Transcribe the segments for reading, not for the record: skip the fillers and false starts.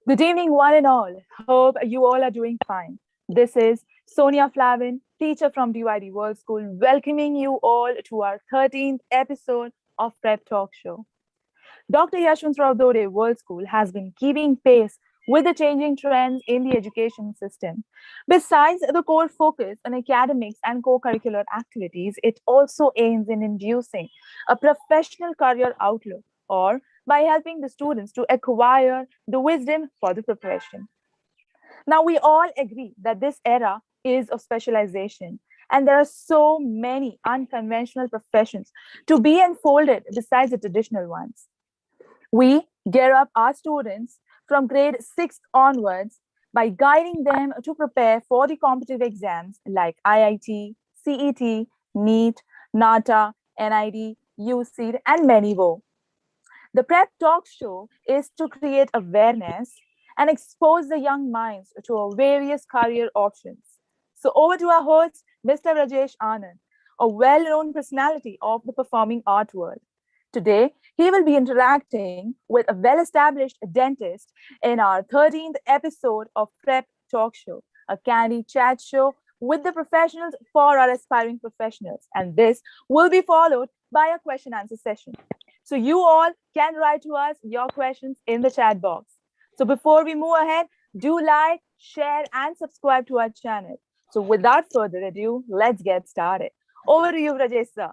Good evening, one and all. Hope you all are doing fine. This is Sonia Flavin, teacher from DYD World School, welcoming you all to our 13th episode of Prep Talk Show. Dr. Yashwantrao Dode World School has been keeping pace with the changing trends in the education system. Besides the core focus on academics and co curricular activities, it also aims in inducing a professional career outlook or by helping the students to acquire the wisdom for the profession. Now, we all agree that this era is of specialization, and there are so many unconventional professions to be unfolded besides the traditional ones. We gear up our students from grade 6 onwards by guiding them to prepare for the competitive exams like IIT, CET, NEET, NATA, NID, UCEED, and many more. The Prep Talk Show is to create awareness and expose the young minds to our various career options. So, over to our host, Mr. Rajesh Anand, a well known personality of the performing art world. Today, he will be interacting with a well established dentist in our 13th episode of Prep Talk Show, a candid chat show with the professionals for our aspiring professionals. And this will be followed by a question answer session. So you all can write to us your questions in the chat box. So before we move ahead, do like, share, and subscribe to our channel. So without further ado, let's get started. Over to you, Rajesh sir.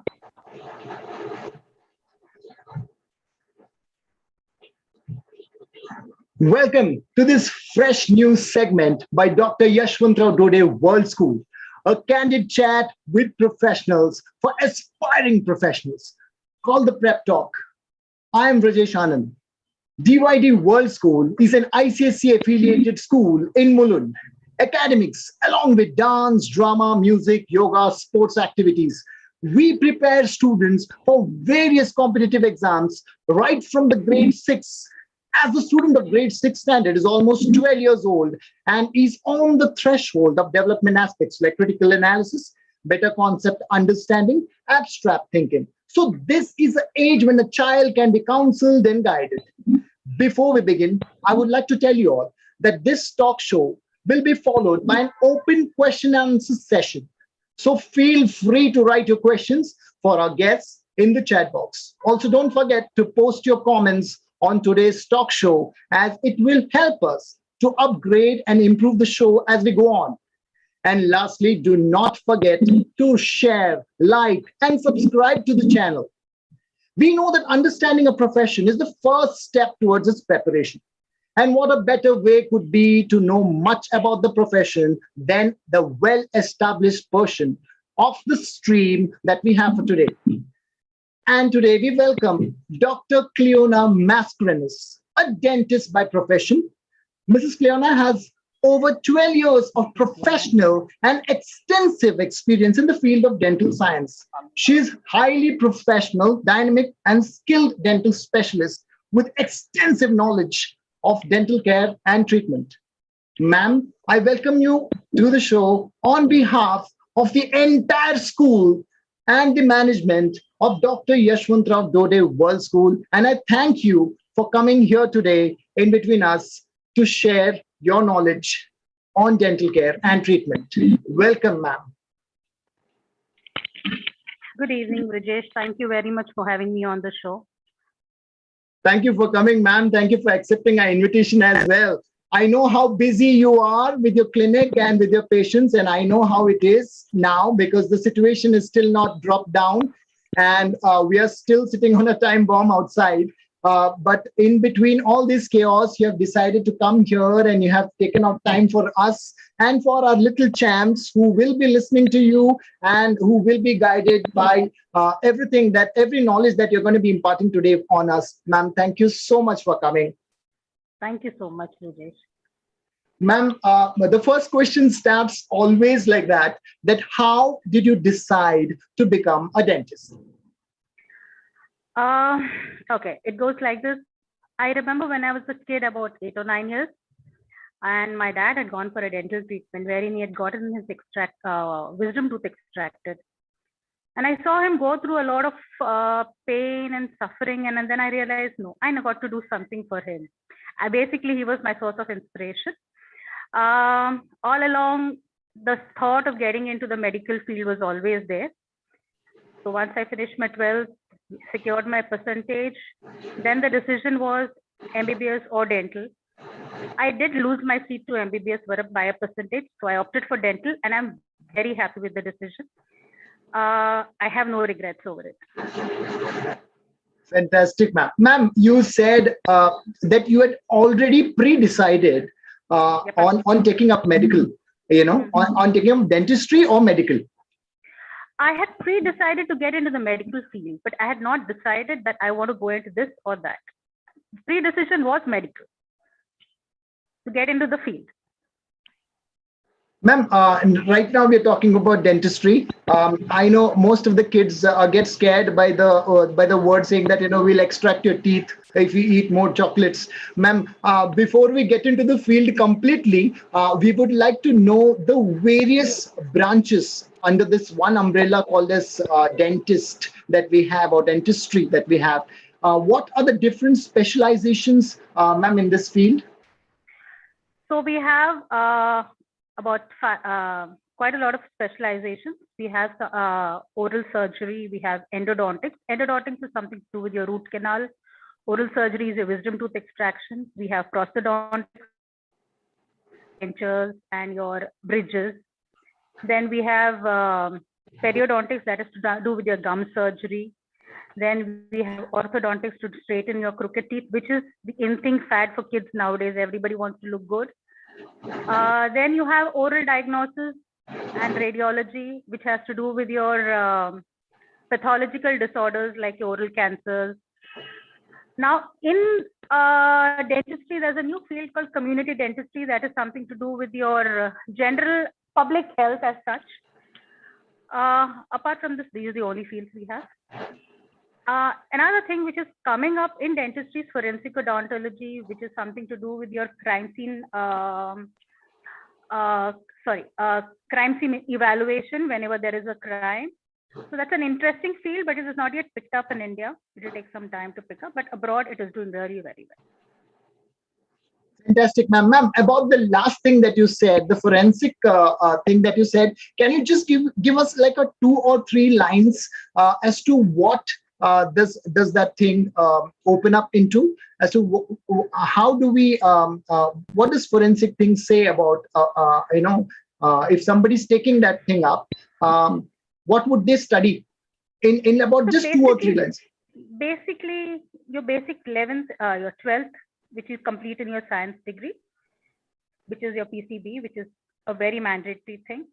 Welcome to this fresh news segment by Dr. Yashwantrao Dode World School, a candid chat with professionals for aspiring professionals called the Prep Talk. I am Rajesh Anand. DYD World School is an ICSC affiliated school in Mulund. Academics, along with dance, drama, music, yoga, sports activities. We prepare students for various competitive exams right from the grade 6. As the student of grade 6 standard is almost 12 years old and is on the threshold of development aspects like critical analysis, better concept understanding, abstract thinking. So this is the age when a child can be counseled and guided. Before we begin, I would like to tell you all that this talk show will be followed by an open question and answer session. So feel free to write your questions for our guests in the chat box. Also, don't forget to post your comments on today's talk show as it will help us to upgrade and improve the show as we go on. And lastly, do not forget to share, like, and subscribe to the channel. We know that understanding a profession is the first step towards its preparation. And what a better way could be to know much about the profession than the well established portion of the stream that we have for today. And today we welcome Dr. Cleona Mascarenhas, a dentist by profession. Mrs. Cleona has over 12 years of professional and extensive experience in the field of dental science. She is highly professional, dynamic, and skilled dental specialist with extensive knowledge of dental care and treatment. Ma'am, I welcome you to the show on behalf of the entire school and the management of Dr. Yashwantrao Dode World School. And I thank you for coming here today in between us to share your knowledge on dental care and treatment. Welcome, ma'am. Good evening, Rajesh. Thank you very much for having me on the show. Thank you for coming, ma'am. Thank you for accepting our invitation as well. I know how busy you are with your clinic and with your patients, and I know how it is now because the situation is still not dropped down, and we are still sitting on a time bomb outside. But in between all this chaos, you have decided to come here and you have taken out time for us and for our little champs who will be listening to you and who will be guided by every knowledge that you're going to be imparting today on us. Ma'am, thank you so much for coming. Thank you so much, Rajesh. Ma'am, the first question starts always like that how did you decide to become a dentist? Okay, it goes like this. I remember when I was a kid, about 8 or 9 years, and my dad had gone for a dental treatment wherein he had gotten his wisdom tooth extracted. And I saw him go through a lot of pain and suffering. And then I realized, no, I got to do something for him. Basically, he was my source of inspiration. All along, the thought of getting into the medical field was always there. So once I finished my 12th, secured my percentage, then the decision was MBBS or dental. I did lose my seat to MBBS by a percentage, so I opted for dental, and I'm very happy with the decision. I have no regrets over it. Fantastic, ma'am. Ma'am, you said that you had already pre-decided Yep. on taking up medical, on taking up dentistry or medical. I had pre-decided to get into the medical field, but I had not decided that I want to go into this or that. Pre-decision was medical, to get into the field. Ma'am, right now we're talking about dentistry. I know most of the kids get scared by the word saying that we'll extract your teeth if you eat more chocolates. Ma'am, before we get into the field completely, we would like to know the various branches under this one umbrella called as dentist that we have, or dentistry that we have. What are the different specializations, ma'am, in this field? So we have quite a lot of specializations. We have oral surgery, we have endodontics. Endodontics is something to do with your root canal. Oral surgery is a wisdom tooth extraction. We have prosthodontics, dentures, and your bridges. Then we have periodontics, that is to do with your gum surgery. Then we have orthodontics to straighten your crooked teeth, which is the in-thing fad for kids nowadays. Everybody wants to look good. Then you have oral diagnosis and radiology, which has to do with your pathological disorders like your oral cancers. Now, in dentistry, there's a new field called community dentistry that is something to do with your general public health as such. Apart from this, these are the only fields we have. Another thing which is coming up in dentistry is forensic odontology, which is something to do with your crime scene, crime scene evaluation whenever there is a crime. So that's an interesting field, but it is not yet picked up in India. It will take some time to pick up, but abroad it is doing very, very well. Fantastic, ma'am. Ma'am, about the last thing that you said, the forensic thing that you said, can you just give us like a 2 or 3 lines as to what does that thing open up into, as to how do we what does forensic thing say about if somebody's taking that thing up, what would they study in about just 2 or 3 lines? Basically, your basic 11th, your 12th, which is complete in your science degree, which is your PCB, which is a very mandatory thing.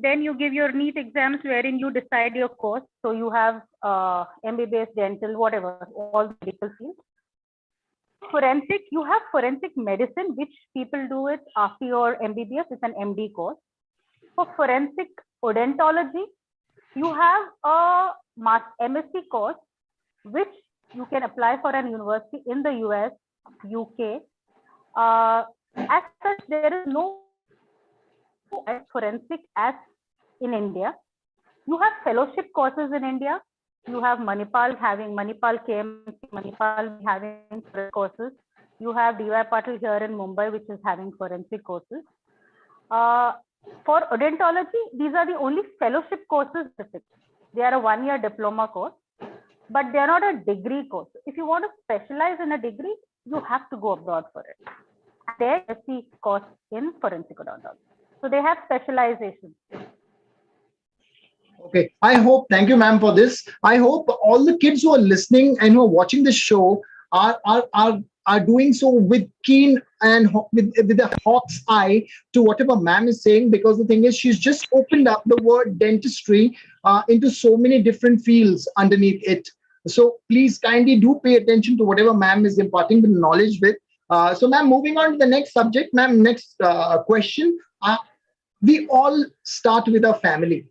Then you give your NEET exams wherein you decide your course. So you have MBBS, dental, whatever, all the medical fields. Forensic, you have forensic medicine, which people do it after your MBBS. It's an MD course. For forensic odontology, you have a MSc course, which you can apply for an university in the US, UK. As such, there is no forensic as in India. You have fellowship courses in India. You have Manipal having Manipal KMC, Manipal having courses. You have DY Patil here in Mumbai, which is having forensic courses. For odontology, these are the only fellowship courses. They are a 1-year diploma course, but they are not a degree course. If you want to specialize in a degree, you have to go abroad for it. There is the course in forensic odontology. So they have specializations. Okay, thank you, ma'am, for this. I hope all the kids who are listening and who are watching this show are doing so with keen and with a hawk's eye to whatever ma'am is saying, because the thing is, she's just opened up the word dentistry into so many different fields underneath it. So please kindly do pay attention to whatever ma'am is imparting the knowledge with. So ma'am, moving on to the next subject, ma'am, next question. We all start with our family,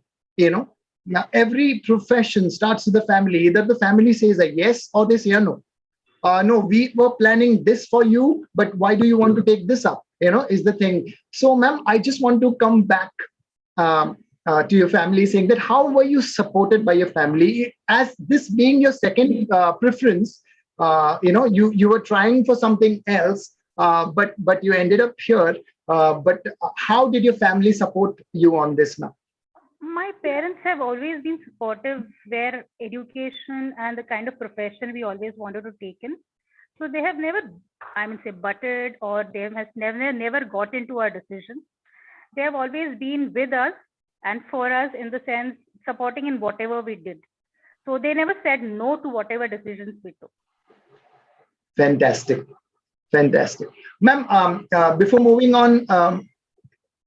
Now, every profession starts with the family. Either the family says a yes or they say a no. No, we were planning this for you, but why do you want to take this up? Is the thing. So, ma'am, I just want to come back to your family, saying that how were you supported by your family? As this being your second preference, you were trying for something else, but you ended up here. But how did your family support you on this now? My parents have always been supportive where education and the kind of profession we always wanted to take in. So they have never, I mean, say, butted, or they have never got into our decision. They have always been with us and for us, in the sense supporting in whatever we did. So they never said no to whatever decisions we took. Fantastic. Fantastic. Ma'am, before moving on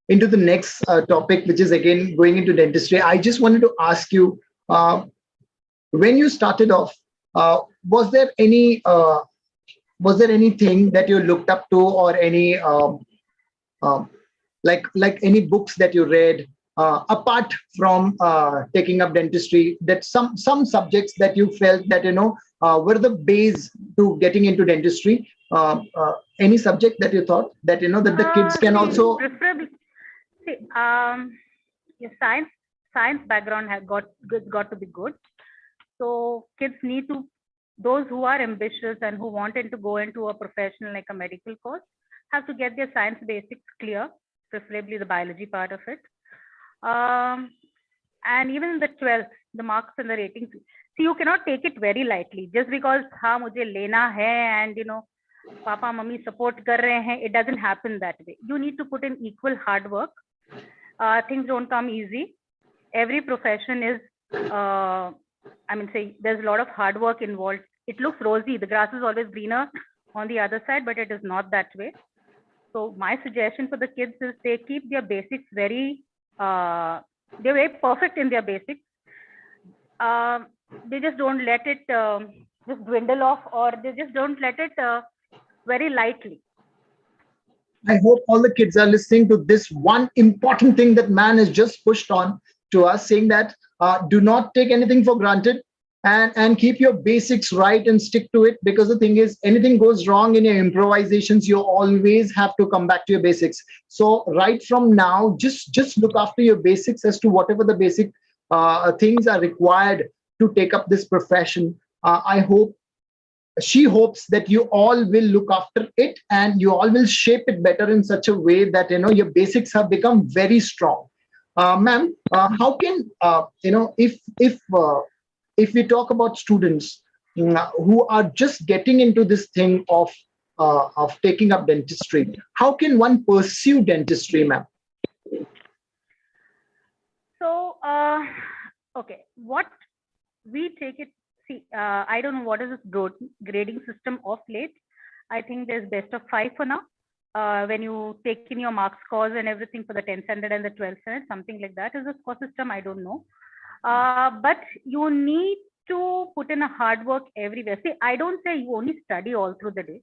into the next topic, which is again going into dentistry, I just wanted to ask you, when you started off, was there anything that you looked up to, or any um, like any books that you read, apart from taking up dentistry, that some subjects that you felt that were the base to getting into dentistry? Any subject that you thought that that the kids can also... Preferably, see, your science background has got to be good. So kids need to, those who are ambitious and who wanted to go into a profession like a medical course, have to get their science basics clear, preferably the biology part of it. And even in the 12th, the marks and the ratings, see, you cannot take it very lightly just because हाँ मुझे लेना है and papa mummy support कर रहे हैं. It doesn't happen that way. You need to put in equal hard work. Things don't come easy. Every profession is there's a lot of hard work involved. It looks rosy, the grass is always greener on the other side, but it is not that way. So my suggestion for the kids is they keep their basics very they're very perfect in their basics. They just don't let it just dwindle off, or they just don't let it very lightly. I hope all the kids are listening to this one important thing that man has just pushed on to us, saying that do not take anything for granted, and keep your basics right and stick to it. Because the thing is, anything goes wrong in your improvisations, you always have to come back to your basics. So right from now, just look after your basics as to whatever the basic things are required to take up this profession. She hopes that you all will look after it, and you all will shape it better in such a way that your basics have become very strong. Ma'am, how can if we talk about students who are just getting into this thing of taking up dentistry, how can one pursue dentistry, ma'am? So okay, what we take it. See, I don't know what is this grading system of late. I think there's best of 5 for now. When you take in your mark scores and everything for the 10th standard and the 12th standard, something like that is the score system. I don't know. But you need to put in a hard work everywhere. See, I don't say you only study all through the day.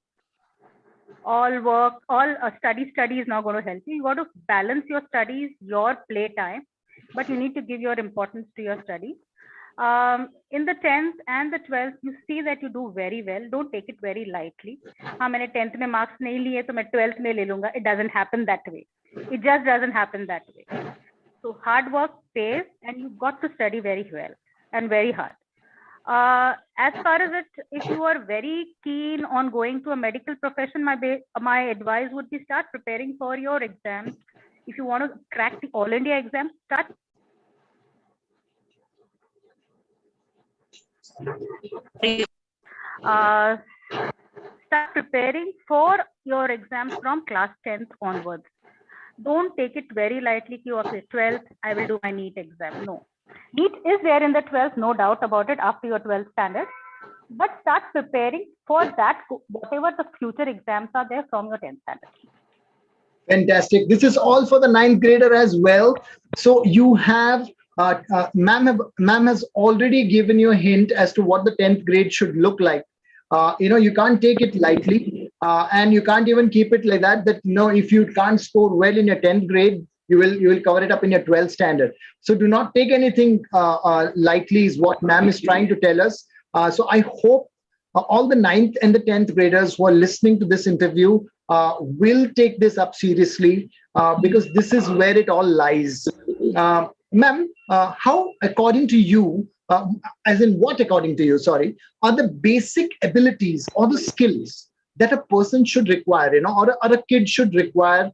All work, all study is not going to help you. You got to balance your studies, your play time, but you need to give your importance to your studies. In the 10th and the 12th, you see that you do very well. Don't take it very lightly. मैंने 10th में marks नहीं लिए तो मैं 12th में ले लूँगा. It doesn't happen that way. It just doesn't happen that way. So hard work pays, and you've got to study very well and very hard. As far as it, if you are very keen on going to a medical profession, my advice would be start preparing for your exams. If you want to crack the All India exam, start preparing for your exams from class 10th onwards. Don't take it very lightly. Okay, 12th, I will do my NEET exam. No. NEET is there in the 12th, no doubt about it, after your 12th standard. But start preparing for that, whatever the future exams are there from your 10th standard. Fantastic. This is all for the 9th grader as well. So you have... ma'am has already given you a hint as to what the 10th grade should look like. You can't take it lightly, and you can't even keep it like that, if you can't score well in your 10th grade, you will cover it up in your 12th standard. So do not take anything lightly is what ma'am is trying to tell us. So I hope all the 9th and the 10th graders who are listening to this interview will take this up seriously, because this is where it all lies. Ma'am, how, according to you, as in what, according to you, sorry, are the basic abilities or the skills that a person should require, or a kid should require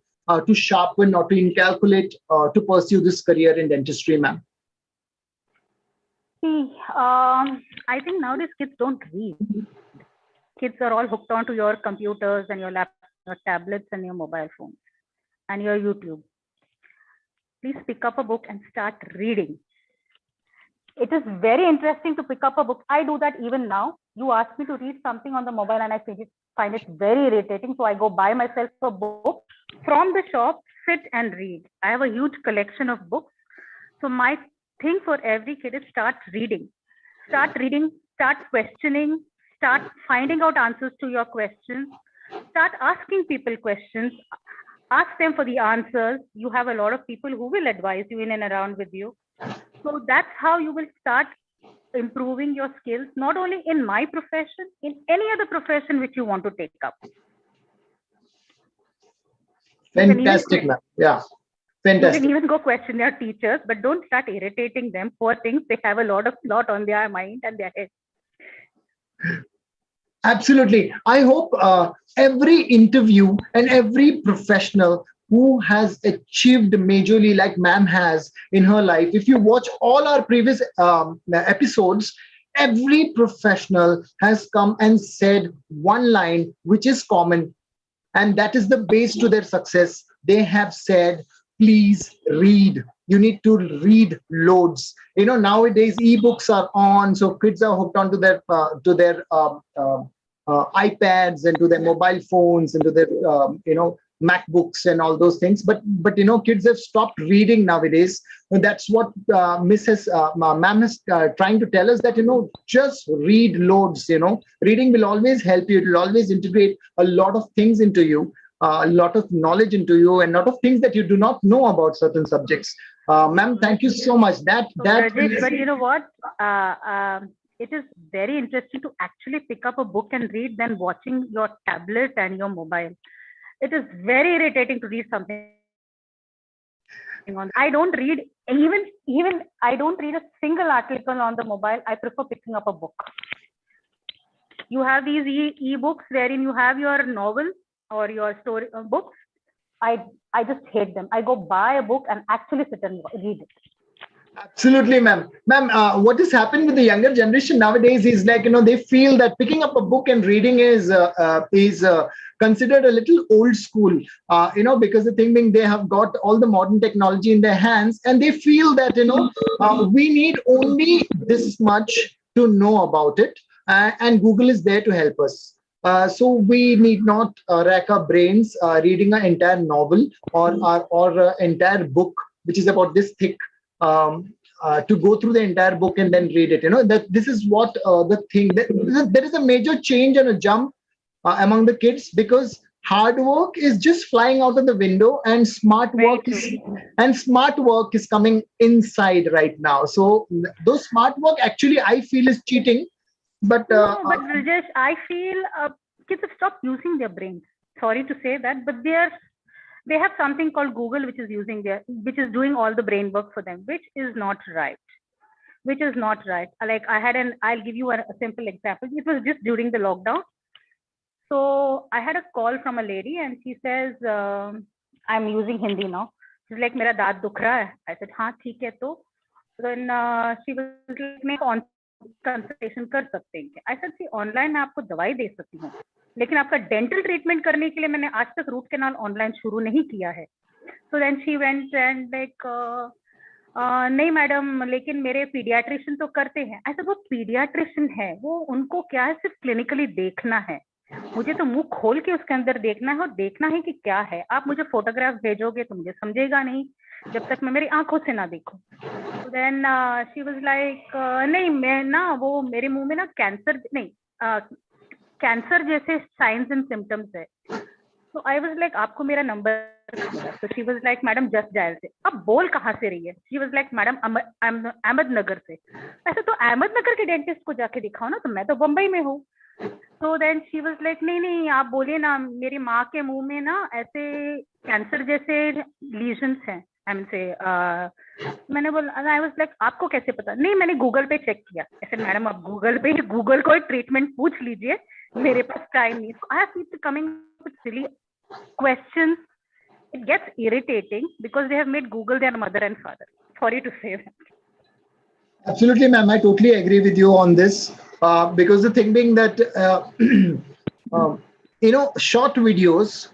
to sharpen or to inculcate to pursue this career in dentistry, ma'am? See, I think nowadays kids don't read. Kids are all hooked onto your computers and your laptops, your tablets and your mobile phones and your YouTube. Please pick up a book and start reading. It is very interesting to pick up a book. I do that even now. You ask me to read something on the mobile and I find it very irritating. So I go buy myself a book from the shop, sit and read. I have a huge collection of books. So my thing for every kid is start reading, start questioning, start finding out answers to your questions, start asking people questions, ask them for the answers. You have a lot of people who will advise you in and around with you. So that's how you will start improving your skills, not only in my profession, in any other profession which you want to take up. Fantastic, ma'am. Yeah. Fantastic. You can even go question their teachers, but don't start irritating them. Poor things, they have a lot on their mind and their head. Absolutely. I hope every interview and every professional who has achieved majorly like ma'am has in her life, if you watch all our previous episodes, every professional has come and said one line which is common, and that is the base to their success. They have said, please read. You need to read loads. Nowadays ebooks are on, so kids are hooked onto their iPads and to their mobile phones and to their MacBooks and all those things. But kids have stopped reading nowadays. And that's what ma'am is trying to tell us, that just read loads. Reading will always help you. It will always integrate a lot of things into you. A lot of knowledge into you, and a lot of things that you do not know about certain subjects. Ma'am, thank you so much. But you know what? It is very interesting to actually pick up a book and read than watching your tablet and your mobile. It is very irritating to read something on. I don't read even I don't read a single article on the mobile. I prefer picking up a book. You have these e-books wherein you have your novels or your story books. I just hate them. I go buy a book and actually sit and read it. Absolutely, ma'am. Ma'am, what is happening with the younger generation nowadays is like, they feel that picking up a book and reading is considered a little old school, because the thing being, they have got all the modern technology in their hands, and they feel that, we need only this much to know about it, and Google is there to help us. So we need not rack our brains reading an entire novel or entire book, which is about this thick, to go through the entire book and then read it. That this is what the thing. There is a major change and a jump among the kids, because hard work is just flying out of the window, and smart work is coming inside right now. So those smart work actually I feel is cheating. But Rajesh, I feel kids have stopped using their brains. Sorry to say that, but they have something called Google, which is doing all the brain work for them, which is not right. Like I'll give you a simple example. It was just during the lockdown. So I had a call from a lady, and she says, I'm using Hindi now. She's like, "Mera daant dukh raha hai." I said, "Haan, theek hai to." Then she was like, consultation कर सकते हैं क्या? I said, see, online मैं आपको दवाई दे सकती हूँ, लेकिन आपका डेंटल ट्रीटमेंट करने के लिए मैंने आज तक रूट कैनाल ऑनलाइन शुरू नहीं किया है. So then she went and like, नहीं मैडम, लेकिन मेरे पीडियाट्रिशियन तो करते हैं. I said, वो पीडियाट्रिशियन है, वो उनको क्या है, सिर्फ क्लिनिकली देखना है. मुझे तो मुंह खोल के उसके अंदर देखना है और देखना है कि क्या है. आप मुझे फोटोग्राफ भेजोगे तो मुझे समझेगा नहीं जब तक मैं मेरी आंखों से ना देखूं. देन शी वाज लाइक, नहीं मैं ना, वो मेरे मुंह में ना कैंसर जैसे साइंस एंड सिम्टम्स है. तो आई वाज लाइक, आपको मेरा नंबर. तो she was like, madam just dial से. अब बोल कहाँ से रही है? She was like, madam Ahmednagar से. ऐसा तो अहमदनगर के डेंटिस्ट को जाके दिखाओ ना, तो मैं तो बम्बई में हूँ. तो देन शी वाज लाइक, नहीं आप बोलिए ना, मेरी माँ के मुंह में ना ऐसे कैंसर जैसे लीजन्स हैं. I mean, say, मैंने बोला, I was like, आपको कैसे पता? नहीं, मैंने गूगल पे चेक किया. I said, मैडम, आप गूगल को ट्रीटमेंट पूछ लीजिए, मेरे पास टाइम नहीं. So I have people coming up with silly questions. It gets irritating because they have made Google their mother and father. Sorry to say that. Absolutely, ma'am. I totally agree with you on this. Because the thing being that, short videos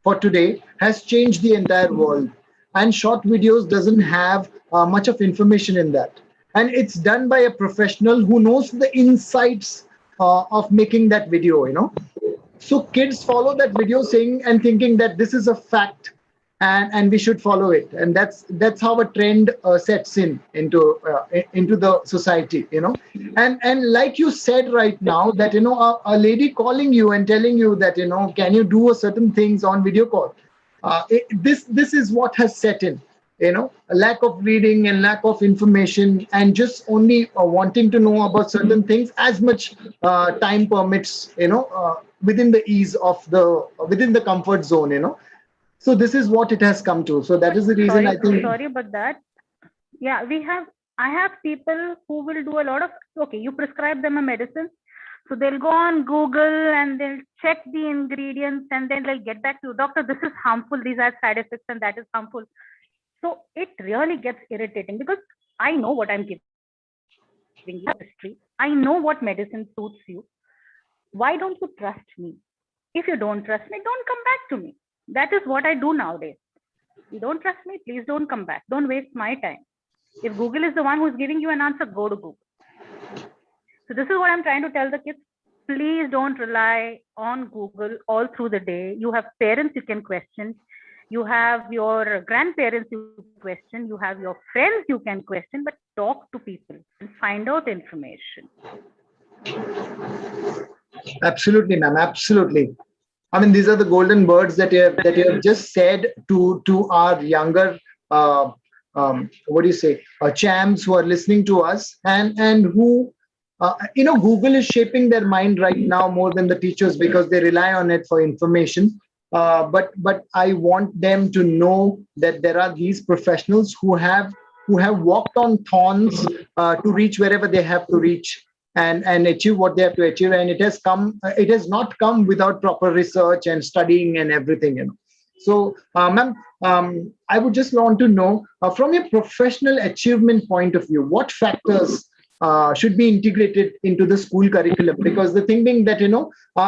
for today has changed the entire world. And short videos doesn't have much of information in that. And it's done by a professional who knows the insights of making that video. So kids follow that video saying and thinking that this is a fact, and we should follow it, and that's how a trend sets in into the society. And like you said right now, that a lady calling you and telling you that can you do a certain things on video call. This is what has set in. A lack of reading and lack of information, and just only wanting to know about certain things as much time permits, within the ease of within the comfort zone. So this is what it has come to. So that is the reason, I think. Sorry about that. Yeah, I have people who will do a lot of, okay, you prescribe them a medicine. So they'll go on Google and they'll check the ingredients, and then they'll get back to you, doctor, this is harmful, these are side effects, and that is harmful. So it really gets irritating because I know what I'm giving you, history. I know what medicine suits you. Why don't you trust me? If you don't trust me, don't come back to me. That is what I do nowadays. You don't trust me, please don't come back. Don't waste my time. If Google is the one who's giving you an answer, go to Google. So this is what I'm trying to tell the kids. Please don't rely on Google all through the day. You have parents you can question. You have your grandparents you question. You have your friends you can question, but talk to people and find out information. Absolutely, ma'am. Absolutely. I mean, these are the golden words that you have just said to our younger, what do you say, chams who are listening to us, and who, Google is shaping their mind right now more than the teachers, because they rely on it for information. But I want them to know that there are these professionals who have walked on thorns to reach wherever they have to reach, and achieve what they have to achieve. And it has not come without proper research and studying and everything. So, ma'am, I would just want to know, from a professional achievement point of view, what factors should be integrated into the school curriculum? Because the thing being that,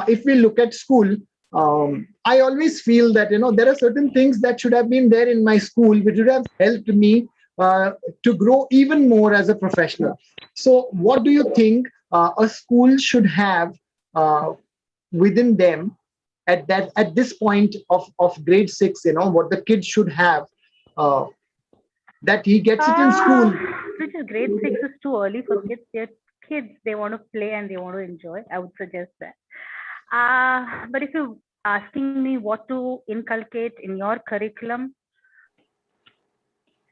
if we look at school, I always feel that, there are certain things that should have been there in my school, which would have helped me to grow even more as a professional. So what do you think a school should have within them at this point of grade 6, what the kid should have, that he gets it in school? Which is grade 6 is too early for kids. They're kids, they want to play and they want to enjoy. I would suggest that. But if you're asking me what to inculcate in your curriculum,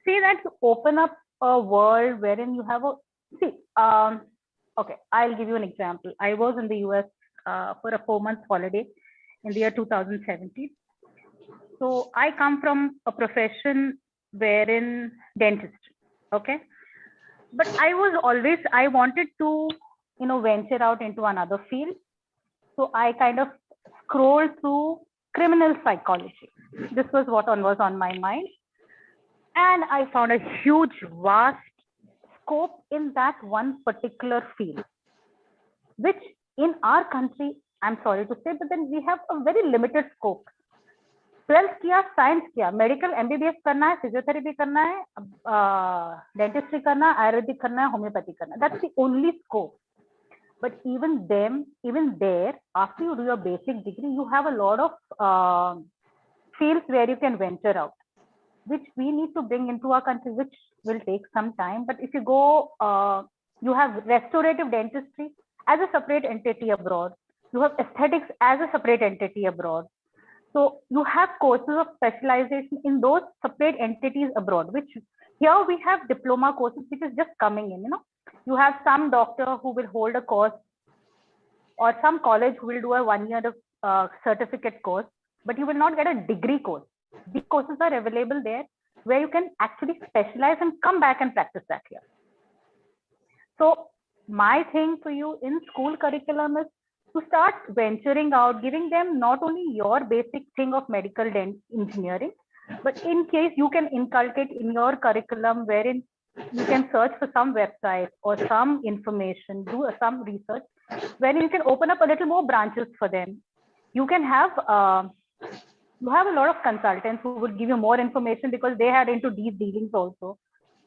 say that you open up a world wherein you have okay, I'll give you an example. I was in the US for a 4-month holiday in the year 2017. So I come from a profession wherein dentistry, okay? But I wanted to, venture out into another field. So I kind of scrolled through criminal psychology. This was what was on my mind. And I found a huge, vast scope in that one particular field, which in our country, I'm sorry to say, but then we have a very limited scope. 12th किया, science किया, medical MBBS करना है, physiotherapy करना है, dentistry करना है, Ayurvedic करना है, homeopathy करना है. That's the only scope. But even there, after you do your basic degree, you have a lot of fields where you can venture out, which we need to bring into our country, which will take some time. But if you go, you have restorative dentistry as a separate entity abroad. You have aesthetics as a separate entity abroad. So you have courses of specialization in those separate entities abroad, which here we have diploma courses, which is just coming in. You have some doctor who will hold a course, or some college who will do a 1-year certificate course, but you will not get a degree course. These courses are available there, where you can actually specialize and come back and practice that here. So my thing for you in school curriculum is to start venturing out, giving them not only your basic thing of medical engineering, but in case you can inculcate in your curriculum wherein you can search for some website or some information, do some research, wherein you can open up a little more branches for them. You can have you have a lot of consultants who would give you more information because they had into these dealings also.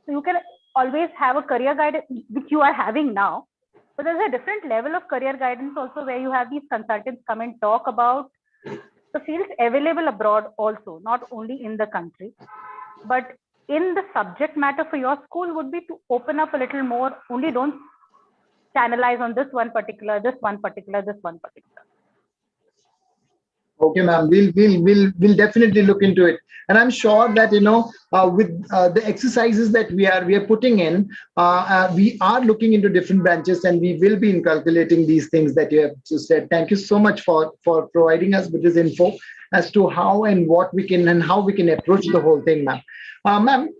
So you can always have a career guidance, which you are having now. But there's a different level of career guidance also where you have these consultants come and talk about the fields available abroad also, not only in the country. But in the subject matter for your school would be to open up a little more, only don't channelize on this one particular, this one particular, this one particular. Okay, ma'am. We'll definitely look into it, and I'm sure that with the exercises that we are putting in, we are looking into different branches, and we will be inculcating these things that you have just said. Thank you so much for providing us with this info as to how and what we can and how we can approach the whole thing, ma'am. Ma'am,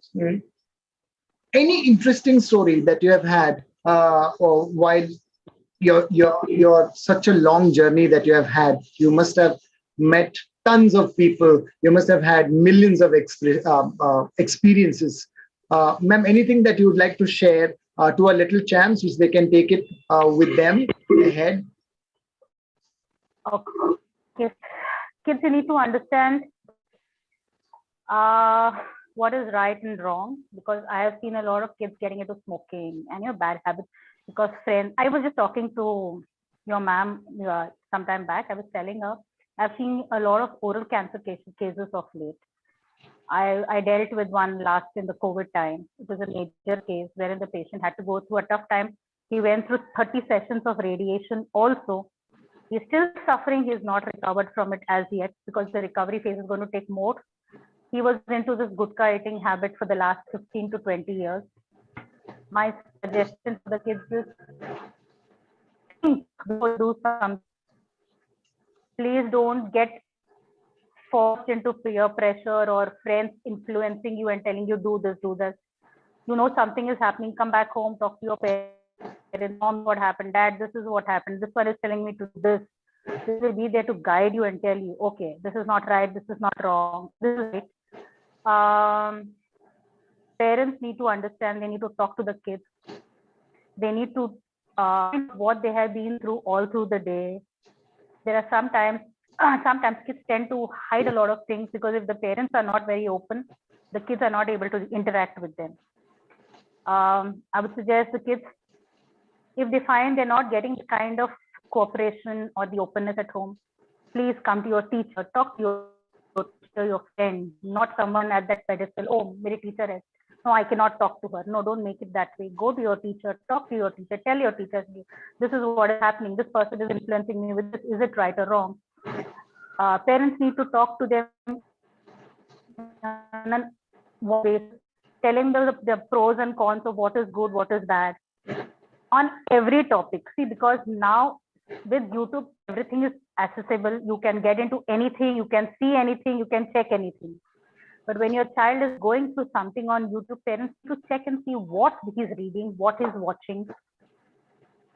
any interesting story that you have had or while your such a long journey that you have had? You must have met tons of people. You must have had millions of experiences. Ma'am, anything that you would like to share to our little champs, which they can take it with them ahead? Okay. Kids, you need to understand what is right and wrong, because I have seen a lot of kids getting into smoking and bad habits because friends. I was just talking to your ma'am sometime back. I was telling her I've seen a lot of oral cancer cases of late. I dealt with one last in the COVID time. It was a major case wherein the patient had to go through a tough time. He went through 30 sessions of radiation also. He's still suffering. He's not recovered from it as yet because the recovery phase is going to take more. He was into this gutka eating habit for the last 15 to 20 years. My suggestion for the kids is think before do something. Please don't get forced into peer pressure or friends influencing you and telling you do this, do this. You know something is happening, come back home, talk to your parents. Mom, what happened? Dad, this is what happened. This one is telling me to do this. This will be there to guide you and tell you, okay, this is not right, this is not wrong, this is right. Parents need to understand, they need to talk to the kids. They need to what they have been through all through the day. There are sometimes kids tend to hide a lot of things because if the parents are not very open, the kids are not able to interact with them. I would suggest the kids, if they find they're not getting the kind of cooperation or the openness at home, please come to your teacher, talk to your teacher, your friend, not someone at that pedestal. Oh, my teacher is. No, I cannot talk to her. No, don't make it that way. Go to your teacher, talk to your teacher, tell your teacher, this is what is happening. This person is influencing me with this. Is it right or wrong? Parents need to talk to them on one basis, telling them the pros and cons of what is good, what is bad on every topic. See, because now with YouTube, everything is accessible. You can get into anything, you can see anything, you can check anything. But when your child is going through something on YouTube, parents need to check and see what he's reading, what he's watching,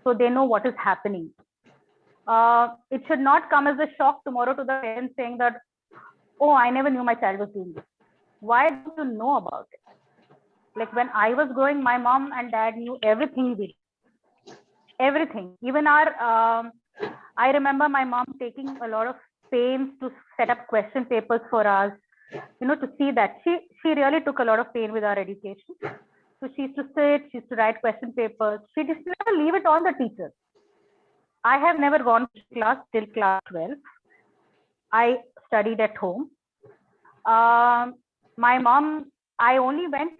so they know what is happening. It should not come as a shock tomorrow to the parents saying that, oh, I never knew my child was doing this. Why don't you know about it? Like when I was growing, my mom and dad knew everything we did. Everything. Even our, I remember my mom taking a lot of pains to set up question papers for us, to see that. She really took a lot of pain with our education. So she used to sit, she used to write question papers. She just never leave it on the teacher. I have never gone to class till class 12. I studied at home. My mom, I only went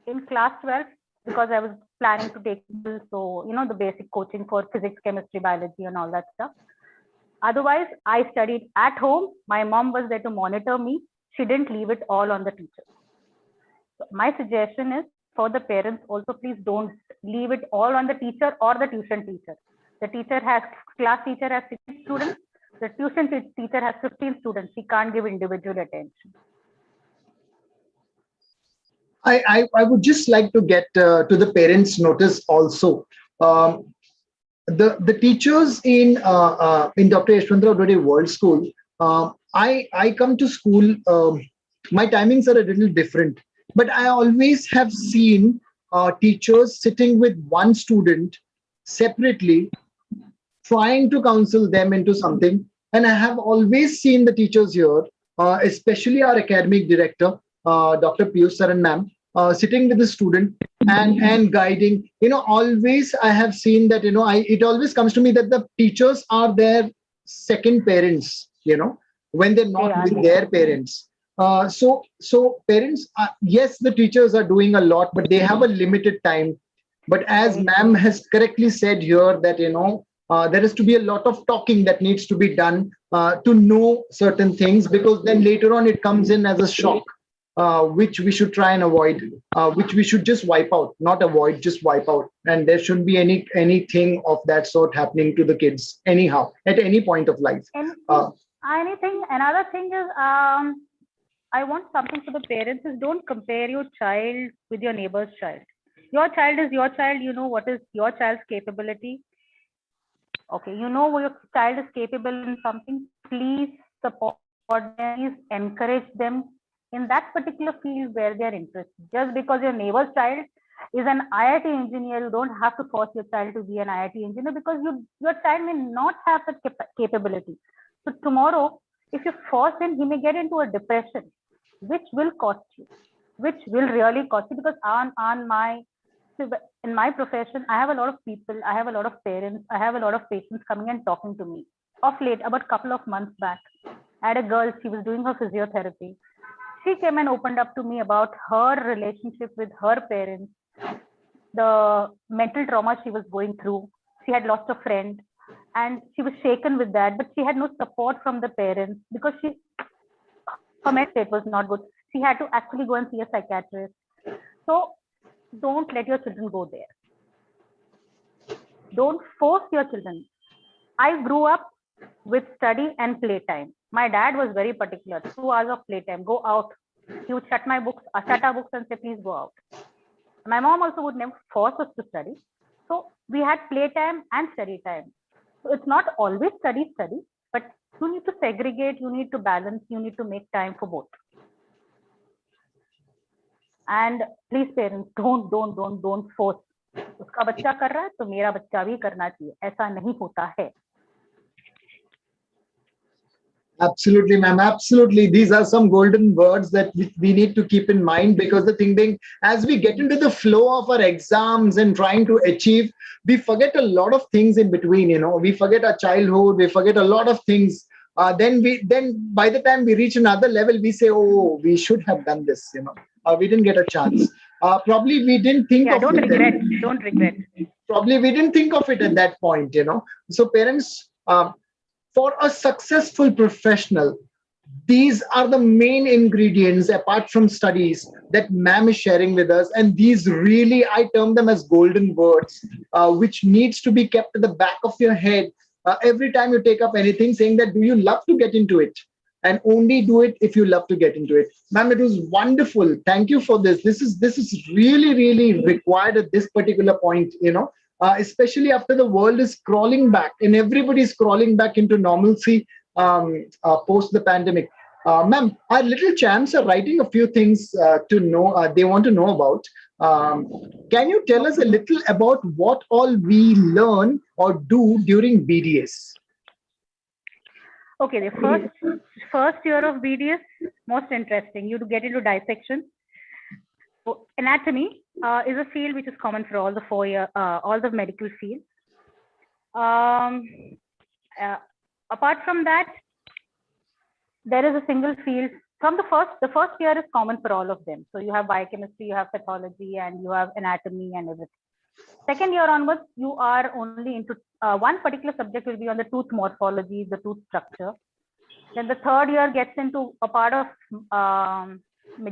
in class 12 because I was planning to take, so, the basic coaching for physics, chemistry, biology, and all that stuff. Otherwise, I studied at home. My mom was there to monitor me. She didn't leave it all on the teacher. So my suggestion is for the parents also, please don't leave it all on the teacher or the tuition teacher. The class teacher has 60 students. The tuition teacher has 15 students. She can't give individual attention. I would just like to get to the parents' notice also. Um, the teachers in Dr. Yashwantrao Dode World School, I come to school. My timings are a little different, but I always have seen teachers sitting with one student separately, trying to counsel them into something. And I have always seen the teachers here, especially our academic director, Dr. Piyush Saran ma'am, sitting with the student and guiding. Always I have seen that, it always comes to me that the teachers are their second parents, when they're They not are, with they their are. parents. So parents, yes, the teachers are doing a lot, but they have a limited time. But as Very ma'am true. has correctly said here, that there has to be a lot of talking that needs to be done to know certain things, because then later on it comes in as a shock, which we should try and avoid, which we should just wipe out, not avoid, just wipe out. And there shouldn't be anything of that sort happening to the kids anyhow at any point of life. And Uh, anything, another thing is, I want something for the parents is don't compare your child with your neighbor's child. Your child is your child. You know what is your child's capability. Okay, you know your child is capable in something. Please support them. Please encourage them in that particular field where they are interested. Just because your neighbor's child is an IIT engineer, you don't have to force your child to be an IIT engineer, because your child may not have that capability. So tomorrow, if you force him, he may get into a depression, which will cost you, which will really cost you. Because on my in my profession, I have a lot of people, I have a lot of parents, I have a lot of patients coming and talking to me. Of late, about a couple of months back, I had a girl, she was doing her physiotherapy. She came and opened up to me about her relationship with her parents, the mental trauma she was going through. She had lost a friend and she was shaken with that, but she had no support from the parents because her mental state was not good. She had to actually go and see a psychiatrist. So don't let your children go there. Don't force your children. I grew up with study and playtime. My dad was very particular. 2 hours of playtime. Go out. He would shut our books and say, please go out. My mom also would never force us to study. So we had playtime and study time. So it's not always study, but you need to segregate, you need to balance, you need to make time for both. And please parents, don't force. उसका बच्चा कर रहा है तो मेरा बच्चा भी करना चाहिए, ऐसा नहीं होता है. Absolutely, ma'am. Absolutely. These are some golden words that we need to keep in mind, because the thing being, as we get into the flow of our exams and trying to achieve, we forget a lot of things in between. We forget our childhood. We forget a lot of things. Then by the time we reach another level, we say, "Oh, we should have done this." We didn't get a chance. Probably we didn't think Yeah, of don't it. regret. Don't regret. Probably we didn't think of it at that point. So parents. For a successful professional, these are the main ingredients apart from studies that ma'am is sharing with us. And these really, I term them as golden words, which needs to be kept at the back of your head every time you take up anything, saying that, do you love to get into it? And only do it if you love to get into it. Ma'am, it was wonderful. Thank you for this. This is really, really required at this particular point, especially after the world is crawling back and everybody's crawling back into normalcy post the pandemic. Ma'am, our little champs are writing a few things to know, they want to know about. Can you tell us a little about what all we learn or do during BDS? Okay, the first year of BDS, most interesting. You get into dissection. So anatomy is a field which is common for all the 4 year, all the medical fields. Apart from that, there is a single field. From the first year is common for all of them. So you have biochemistry, you have pathology, and you have anatomy and everything. Second year onwards, you are only into one particular subject will be on the tooth morphology, the tooth structure. Then the third year gets into a part of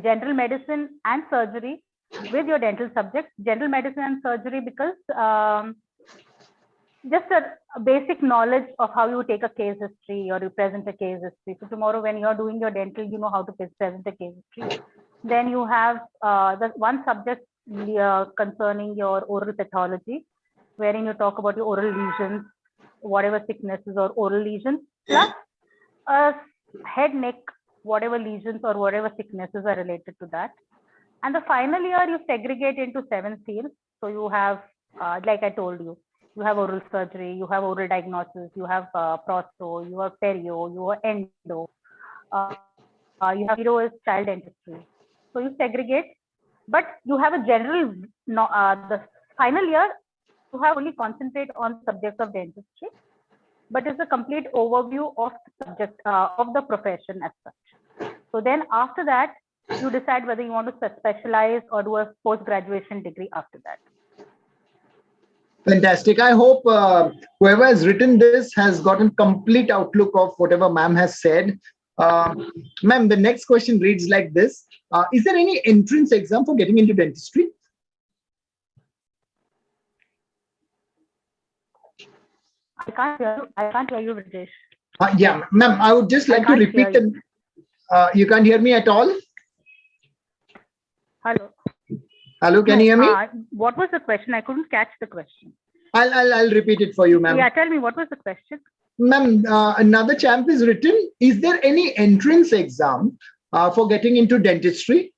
general medicine and surgery with your dental subjects. General medicine and surgery, because just a basic knowledge of how you take a case history or you present a case history. So tomorrow when you're doing your dental, you know how to present a case history. Then you have the one subject concerning your oral pathology, wherein you talk about your oral lesions, whatever sicknesses or oral lesions, plus head, neck, whatever lesions or whatever sicknesses are related to that. And the final year, you segregate into 7 fields. So you have, like I told you, you have oral surgery, you have oral diagnosis, you have prosto, you have perio, you have endo, you have zero is child dentistry. So you segregate, but you have a general, the final year, you have only concentrate on the subject of dentistry, but it's a complete overview of the subject of the profession as such. So then after that, you decide whether you want to specialize or do a post-graduation degree after that. Fantastic. I hope whoever has written this has gotten complete outlook of whatever ma'am has said. Uh, Ma'am, the next question reads like this. Is there any entrance exam for getting into dentistry? I can't hear you, Rajesh. Yeah, ma'am, I would just like to repeat the. You can't hear me at all? Hello. Hello, can you hear me? What was the question? I couldn't catch the question. I'll repeat it for you, ma'am. Yeah, tell me, what was the question? Ma'am, another champ is written. Is there any entrance exam for getting into dentistry?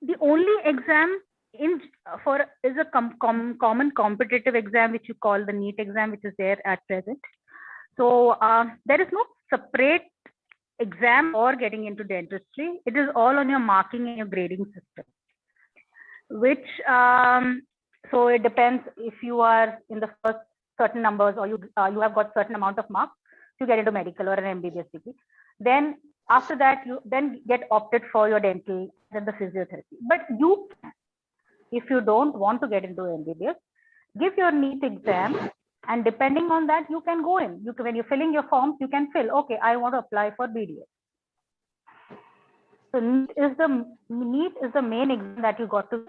The only exam is a common competitive exam which you call the NEET exam, which is there at present. So there is no separate exam for getting into dentistry. It is all on your marking and your grading system, which so it depends if you are in the first certain numbers or you have got certain amount of marks to get into medical or an MBBS degree. Then after that, you then get opted for your dental and the physiotherapy. But you, if you don't want to get into MBBS, give your NEET exam, and depending on that, you can go in. When you're filling your forms, you can fill, okay, I want to apply for BDS. So NEET is the main exam that you got to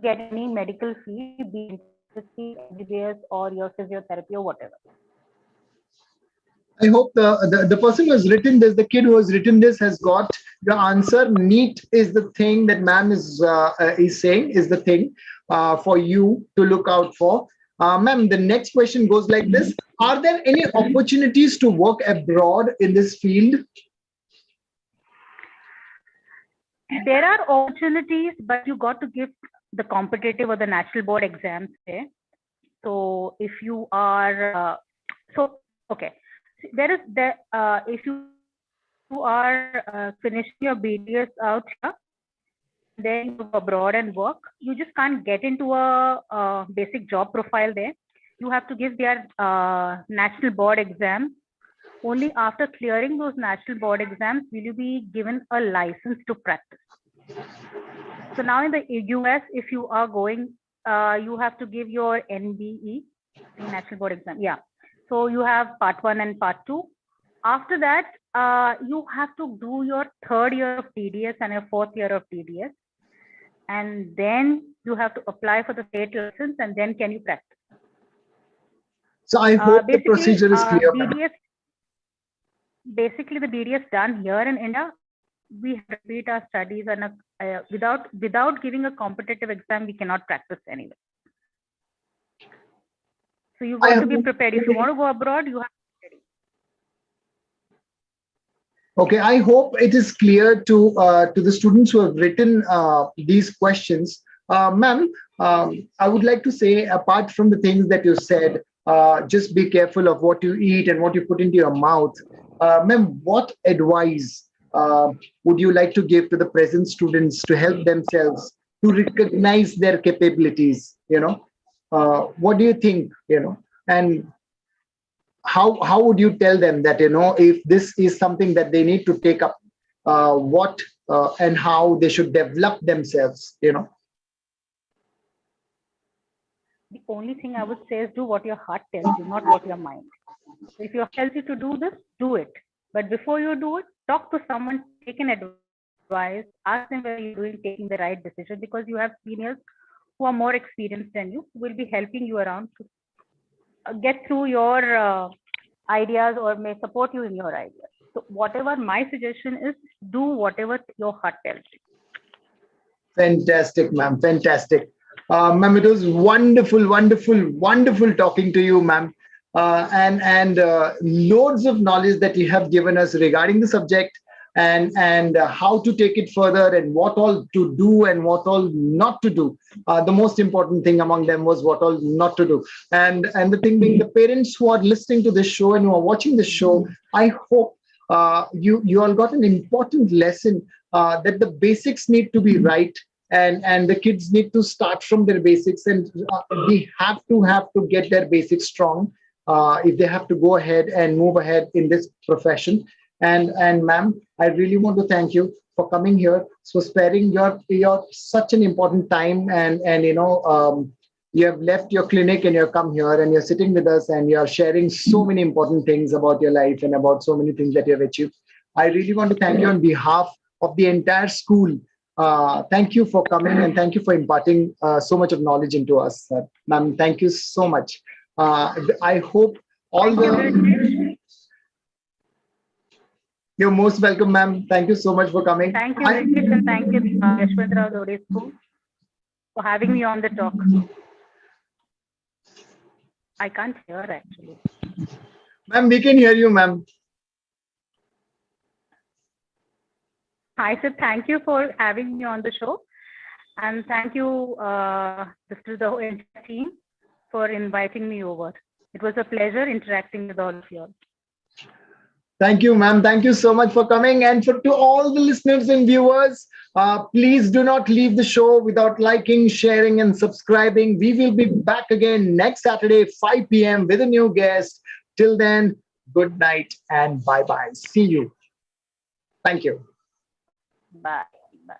get any medical field, be it MBBS or your physiotherapy or whatever. I hope the person who has written this, the kid who has written this, has got the answer. NEET is the thing that ma'am is saying is the thing for you to look out for. Ma'am, the next question goes like this. Are there any opportunities to work abroad in this field? There are opportunities, but you got to give the competitive or the national board exams there. So if you are, okay. There is if you are finishing your BDS out here, then you go abroad and work, you just can't get into a basic job profile there. You have to give their national board exams. Only after clearing those national board exams will you be given a license to practice. So now in the US, if you are going, you have to give your NBE, national board exam. Yeah. So you have part 1 and part 2. After that, you have to do your 3rd year of TDS and your 4th year of TDS. And then you have to apply for the state license, and then can you practice. So I hope the procedure is clear. Basically, the BDS done here in India, we repeat our studies, and without giving a competitive exam, we cannot practice anyway. So you got to be prepared. If you want to go abroad, you have to be ready. Okay, I hope it is clear to the students who have written these questions. Ma'am, I would like to say, apart from the things that you said, just be careful of what you eat and what you put into your mouth. Ma'am, what advice would you like to give to the present students to help themselves to recognize their capabilities? What do you think? And how would you tell them that if this is something that they need to take up, what and how they should develop themselves? The only thing I would say is do what your heart tells you, not what your mind. If your heart tells you to do this, do it. But before you do it, talk to someone, take an advice, ask them whether you're taking the right decision, because you have seniors who are more experienced than you, who will be helping you around to get through your ideas or may support you in your ideas. So whatever my suggestion is, do whatever your heart tells you. Fantastic, ma'am. Fantastic. Ma'am, it was wonderful, wonderful, wonderful talking to you, ma'am. And loads of knowledge that you have given us regarding the subject and how to take it further and what all to do and what all not to do. The most important thing among them was what all not to do. And the thing being, the parents who are listening to this show and who are watching this show, I hope you all got an important lesson that the basics need to be right, and the kids need to start from their basics, and they have to get their basics strong if they have to go ahead and move ahead in this profession. And ma'am, I really want to thank you for coming here, for sparing your such an important time, and you have left your clinic and you've come here and you're sitting with us and you're sharing so many important things about your life and about so many things that you have achieved. I really want to thank you on behalf of the entire school. Thank you for coming and thank you for imparting so much of knowledge into us, ma'am. Thank you so much. I hope all Thank you, the. Ritesh. You're most welcome, ma'am. Thank you so much for coming. Thank you, Ritesh, and thank you, Yashwantrao Dode School, for having me on the talk. I can't hear actually. Ma'am, we can hear you, ma'am. I said thank you for having me on the show, and thank you to the entire team for inviting me over. It was a pleasure interacting with all of you all. Thank you, ma'am. Thank you so much for coming. And to all the listeners and viewers, please do not leave the show without liking, sharing, and subscribing. We will be back again next Saturday, 5 p.m. with a new guest. Till then, good night and bye-bye. See you. Thank you. Bye. Bye.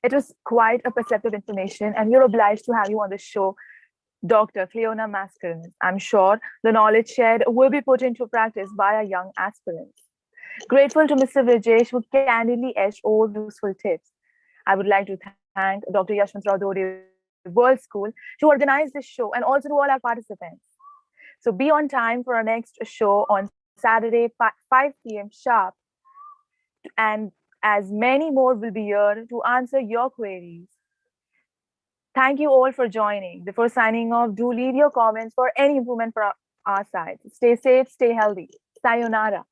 It was quite a perceptive information, and we're obliged to have you on the show, Dr. Cleona Mascarenhas. I'm sure the knowledge shared will be put into practice by our young aspirants. Grateful to Mr. Vijesh, who candidly edged all useful tips. I would like to thank Dr. Yashwantrao Dode World School to organize this show, and also to all our participants. So be on time for our next show on Saturday, 5 p.m. sharp. And as many more will be here to answer your queries. Thank you all for joining. Before signing off, do leave your comments for any improvement for our side. Stay safe, stay healthy. Sayonara.